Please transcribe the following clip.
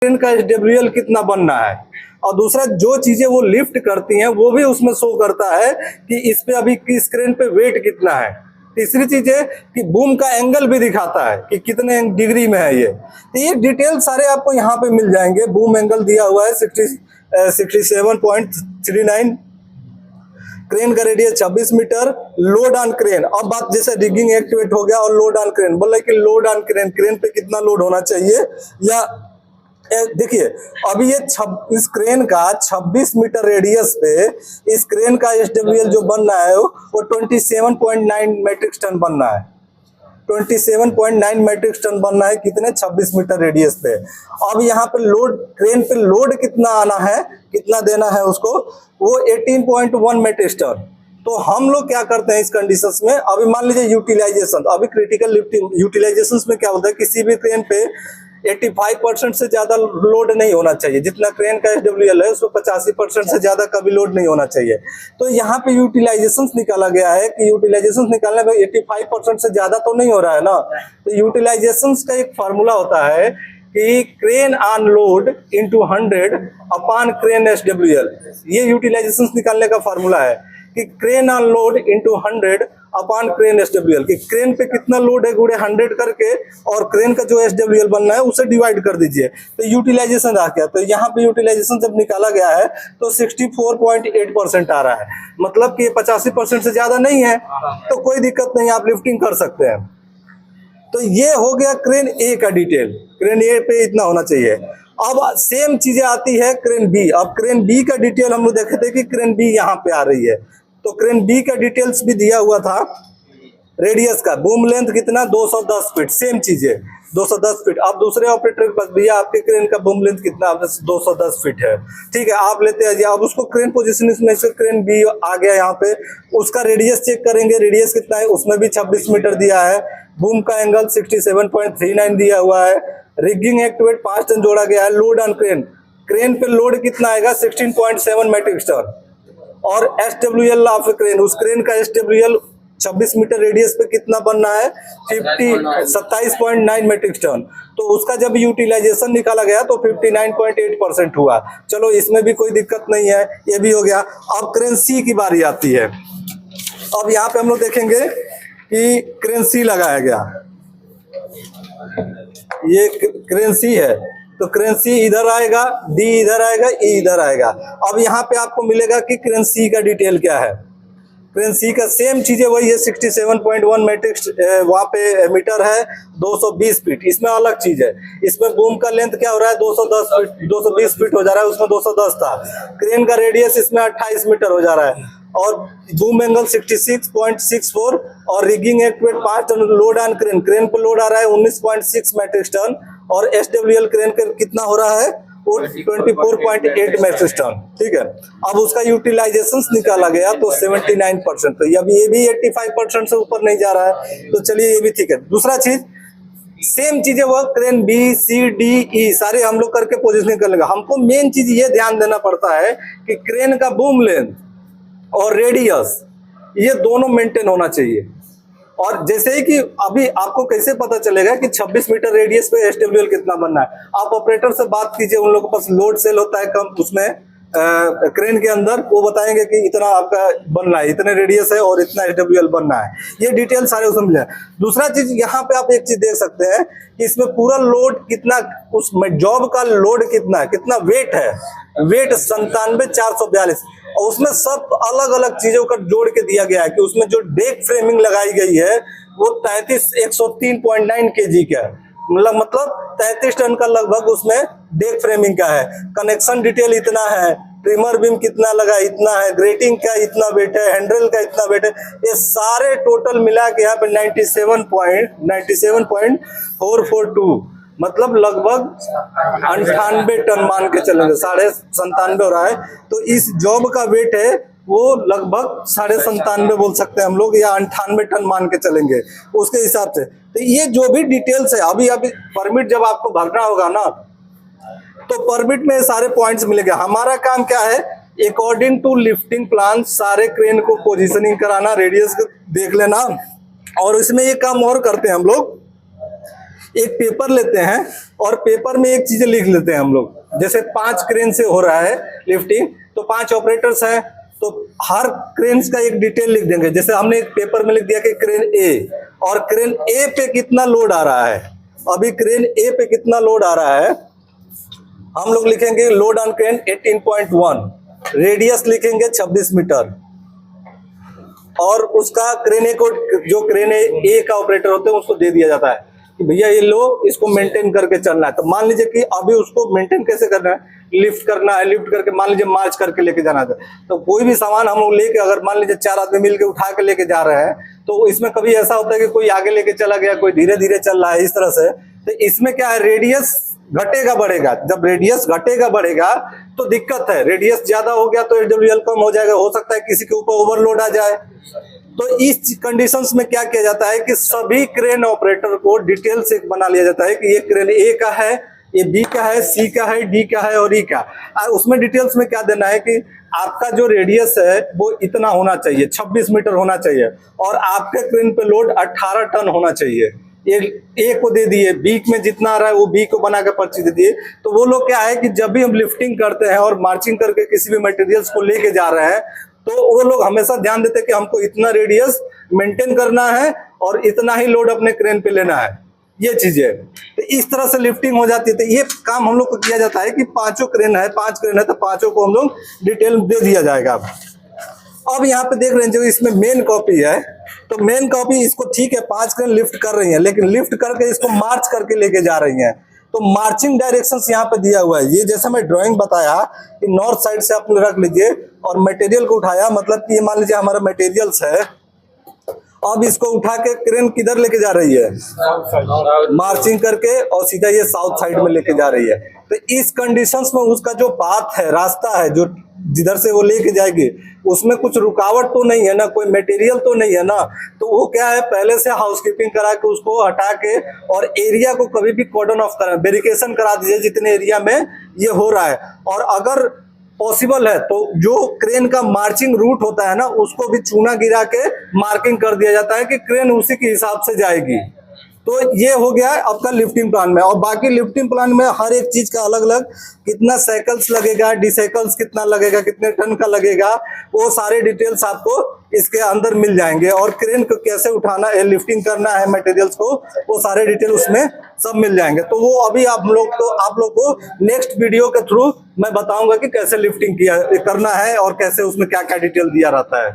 Crane का एसडब्ल्यूएल कितना बनना है, और दूसरा जो चीजें वो लिफ्ट करती हैं वो भी उसमें शो करता है कि इस पे अभी किस क्रेन पे वेट कितना है। तीसरी चीज है कि बूम का एंगल भी दिखाता है कि कितने डिग्री में है ये। तो ये डिटेल सारे आपको यहाँ पे मिल जाएंगे। बूम एंगल दिया हुआ है 67.39, क्रेन का radius 26 metre, load on crane. अब बात जैसे रिगिंग एक्टिवेट हो गया और लोड ऑन क्रेन, बोला कि लोड ऑन क्रेन, क्रेन पे कितना लोड होना चाहिए। या देखिए अभी ये इस क्रेन का 26 मीटर रेडियस पे इस क्रेन का एसडब्ल्यूएल जो बन रहा है वो 27.9 मैट्रिक टन बनना है। 27.9 मैट्रिक टन बनना है कितने, 26 मीटर रेडियस पे। अब यहाँ पे लोड, क्रेन पे लोड कितना आना है, कितना देना है उसको, वो 18.1 मैट्रिक टन। तो हम लोग क्या करते हैं इस कंडीशंस में, अभी मान लीजिए यूटिलाइजेशन, अभी क्रिटिकल लिफ्टिंग यूटिलाइजेशन में क्या होता है, किसी भी क्रेन पे 85% से ज्यादा लोड नहीं होना चाहिए। जितना क्रेन का एसडब्ल्यूएल है उसमें 85% से ज्यादा कभी लोड नहीं होना चाहिए। तो यहाँ पे यूटिलाइजेशन निकाला गया है कि यूटिलाइजेशन निकालने में 85% से ज्यादा तो नहीं हो रहा है ना। तो यूटिलाइजेशन का एक फार्मूला होता है कि crane on load into 100 upon crane SWL. ये यूटिलाइजेशन निकालने का फार्मूला है कि crane on load into 100 upon crane SWL, कि क्रेन पे कितना लोड है गुणे 100 करके और क्रेन का जो एसडब्ल्यूएल बनना है उसे डिवाइड कर दीजिए। तो यूटिलाइजेशन आ गया। तो यहाँ पे यूटिलाइजेशन जब निकाला गया है तो 64.8% आ रहा है, मतलब कि 85% से ज्यादा नहीं है। तो कोई दिक्कत नहीं, आप लिफ्टिंग कर सकते हैं। तो ये हो गया क्रेन ए का डिटेल, क्रेन ए पे इतना होना चाहिए। अब सेम चीजें आती है क्रेन बी। अब क्रेन बी का डिटेल हम लोग देखे थे कि क्रेन बी यहाँ पे आ रही है। तो क्रेन बी का डिटेल्स भी दिया हुआ था, रेडियस का, बूम लेंथ कितना 210 फीट, सेम चीज है 210 फीट। अब दूसरे ऑपरेटर के पास, भैया आपके क्रेन का बूम लेंथ कितना, 210 फीट है, ठीक है आप लेते हैं। अब उसको क्रेन पोजिशन में से क्रेन बी आ गया यहाँ पे, उसका रेडियस चेक करेंगे, रेडियस कितना है, उसमें भी 26 मीटर दिया है। बूम का एंगल 67.39 दिया हुआ है। रिगिंग एक्टिवेट 5 टन जोड़ा गया है। लोड ऑन क्रेन, क्रेन पे लोड कितना आएगा 16.7 मैट्रिक टन। और एसडब्ल्यूएल ऑफ क्रेन, उस क्रेन का एसडब्ल्यूएल 26 मीटर रेडियस पे कितना बनना है, 27.9 मैट्रिक टन। तो उसका जब यूटिलाइजेशन निकाला गया तो 59.8% हुआ। चलो इसमें भी कोई दिक्कत नहीं है, ये भी हो गया। अब क्रेन सी की बारी आती है। अब यहाँ पे हम लोग देखेंगे कि क्रेन सी लगाया गया, ये क्रेन सी है। तो क्रेन सी इधर आएगा, डी इधर आएगा, ई इधर आएगा। अब यहाँ पे आपको मिलेगा कि क्रेन सी का डिटेल क्या है। क्रेन सी का सेम चीजें वही है, 67.1 मैट्रिक वहाँ पे मीटर है, 220 फीट। इसमें अलग चीज है, इसमें बूम का लेंथ क्या हो रहा है 210 फीट, 220 फीट हो जा रहा है, उसमें 210 था। क्रेन का रेडियस इसमें 28 मीटर हो जा रहा है, और बूम एंगल 66.64 और rigging activate 5 ton. Load on crane, crane पे लोड आ रहा है 19.6 मैट्रिक टन, और एसडब्ल्यूएल क्रेन का कितना हो रहा है वो 24.8 मैट्रिक टन, ठीक है। अब उसका यूटिलाइजेशन निकाला गया तो 79%। तो अब ये भी 85% से ऊपर नहीं जा रहा है, तो चलिए ये भी ठीक है। दूसरा चीज, सेम चीजें वो crane B C D E सारे हम लोग करके पोजिशनिंग कर लेंगे। हमको मेन चीज ये ध्यान देना पड़ता है कि क्रेन का बूम लेंथ और रेडियस ये दोनों मेंटेन होना चाहिए। और जैसे ही कि अभी आपको कैसे पता चलेगा कि 26 मीटर रेडियस पे एसडब्ल्यूएल कितना बनना है, आप ऑपरेटर से बात कीजिए, उन लोगों के पास लोड सेल होता है कम, उसमें क्रेन के अंदर वो बताएंगे कि इतना आपका बनना है, इतने रेडियस है और इतना एसडब्ल्यूएल बनना है। ये डिटेल सारे उसमें मिले। दूसरा चीज यहाँ पे आप एक चीज देख सकते हैं कि इसमें पूरा लोड कितना, उसमें जॉब का लोड कितना है, कितना वेट है, वेट 97,442। और उसमें सब अलग अलग चीजों का जोड़ के दिया गया है कि उसमें जो डेक फ्रेमिंग लगाई गई है वो 103.9 kg का है, मतलब 33 टन का लगभग उसमें डेक फ्रेमिंग का है। कनेक्शन डिटेल इतना है, ट्रिमर बीम कितना लगा इतना है, ग्रेटिंग का इतना वेट है, हैंडल का इतना वेट है, ये सारे टोटल मिला के यहाँ पे 97.442, मतलब लगभग 98 टन मान के चलेंगे, 97.5 हो रहा है। तो इस जॉब का वेट है वो लगभग 97.5 बोल सकते हैं हम लोग, या 98 टन मान के चलेंगे उसके हिसाब से। तो ये जो भी डिटेल्स है, अभी परमिट जब आपको भरना होगा ना, तो परमिट में सारे पॉइंट्स मिलेंगे। हमारा काम क्या है, अकॉर्डिंग टू लिफ्टिंग प्लान सारे क्रेन को पोजीशनिंग कराना, रेडियस देख लेना। और इसमें ये काम और करते हैं हम लोग एक पेपर लेते हैं और पेपर में एक चीज लिख लेते हैं हम लोग। जैसे 5 क्रेन से हो रहा है लिफ्टिंग, तो 5 ऑपरेटर्स हैं, तो हर क्रेन का एक डिटेल लिख देंगे। जैसे हमने एक पेपर में लिख दिया कि क्रेन ए, और क्रेन ए पे कितना लोड आ रहा है। अभी क्रेन ए पे कितना लोड आ रहा है, हम लोग लिखेंगे लोड ऑन क्रेन 18.1, रेडियस लिखेंगे 26 मीटर, और उसका क्रेन ए को, जो क्रेन ए का ऑपरेटर होते हैं उसको दे दिया जाता है कि भैया ये लो, इसको मेंटेन करके चलना है। तो मान लीजिए कि अभी उसको मेंटेन कैसे करना है, लिफ्ट करना है, लिफ्ट करके मान लीजिए मार्च करके लेके जाना है। तो कोई भी सामान हम लोग लेके, अगर मान लीजिए 4 आदमी मिलके उठा के लेके जा रहे हैं, तो इसमें कभी ऐसा होता है कि कोई आगे लेके चला गया, कोई धीरे धीरे चल रहा है, इस तरह से। तो इसमें क्या है, रेडियस घटेगा बढ़ेगा। जब रेडियस घटेगा बढ़ेगा तो दिक्कत है, रेडियस ज्यादा हो गया तो एडब्ल्यूएल कम हो जाएगा, हो सकता है किसी के ऊपर ओवरलोड आ जाए। तो इस कंडीशंस में क्या किया जाता है कि सभी क्रेन ऑपरेटर को डिटेल से बना लिया जाता है कि ये क्रेन ए का है, ये बी का है, सी का है, डी का है और ई का। उसमें डिटेल्स में क्या देना है कि आपका जो रेडियस है वो इतना होना चाहिए, 26 मीटर होना चाहिए, और आपके क्रेन पे लोड 18 टन होना चाहिए। ये ए को दे दिए, बी में जितना आ रहा है वो बी को बना के पर्ची दे दिए। तो वो लोग क्या है कि जब भी हम लिफ्टिंग करते हैं और मार्चिंग करके किसी भी मटेरियल्स को लेके जा रहे हैं, तो वो लोग हमेशा ध्यान देते हैं कि हमको इतना रेडियस मेंटेन करना है और इतना ही लोड अपने क्रेन पे लेना है, ये चीजें। तो इस तरह से लिफ्टिंग हो जाती है। तो ये काम हम लोग को किया जाता है कि 5 क्रेन है, 5 क्रेन है, तो 5 को हम लोग डिटेल दे दिया जाएगा। अब यहाँ पे देख रहे हैं जो इसमें मेन कॉपी है, तो मेन कॉपी इसको ठीक है 5 क्रेन लिफ्ट कर रही है, लेकिन लिफ्ट करके इसको मार्च करके लेके जा रही हैं। तो मार्चिंग डायरेक्शंस यहाँ पे दिया हुआ है। ये जैसे मैं ड्राइंग बताया कि नॉर्थ साइड से आप रख लीजिए और मटेरियल को उठाया, मतलब कि ये मान लीजिए हमारा मटेरियल्स है, अब इसको उठा के क्रेन किधर लेके जा रही है, मार्चिंग करके, और सीधा ये साउथ साइड में लेके जा रही है। तो इस कंडीशंस में उसका जो पाथ है, रास्ता है, जो जिधर से वो लेके जाएगी, उसमें कुछ रुकावट तो नहीं है ना, कोई मटेरियल तो नहीं है ना। तो वो क्या है, पहले से हाउसकीपिंग करा के उसको हटा के, और एरिया को कभी भी कॉर्डन ऑफ करा, वेरिकेशन करा दीजिए जितने एरिया में ये हो रहा है। और अगर पॉसिबल है तो जो क्रेन का मार्चिंग रूट होता है ना, उसको भी चूना गिरा के मार्किंग कर दिया जाता है कि क्रेन उसी के हिसाब से जाएगी। तो ये हो गया है आपका लिफ्टिंग प्लान में। और बाकी लिफ्टिंग प्लान में हर एक चीज का अलग अलग, कितना साइकिल्स लगेगा, डिसाइकल्स कितना लगेगा, कितने टन का लगेगा, वो सारे डिटेल्स आपको इसके अंदर मिल जाएंगे। और क्रेन को कैसे उठाना है, लिफ्टिंग करना है मटेरियल्स को, वो सारे डिटेल उसमें सब मिल जाएंगे। तो वो अभी आप लोग को नेक्स्ट वीडियो के थ्रू मैं बताऊंगा कि कैसे लिफ्टिंग करना है और कैसे उसमें क्या क्या डिटेल दिया रहता है।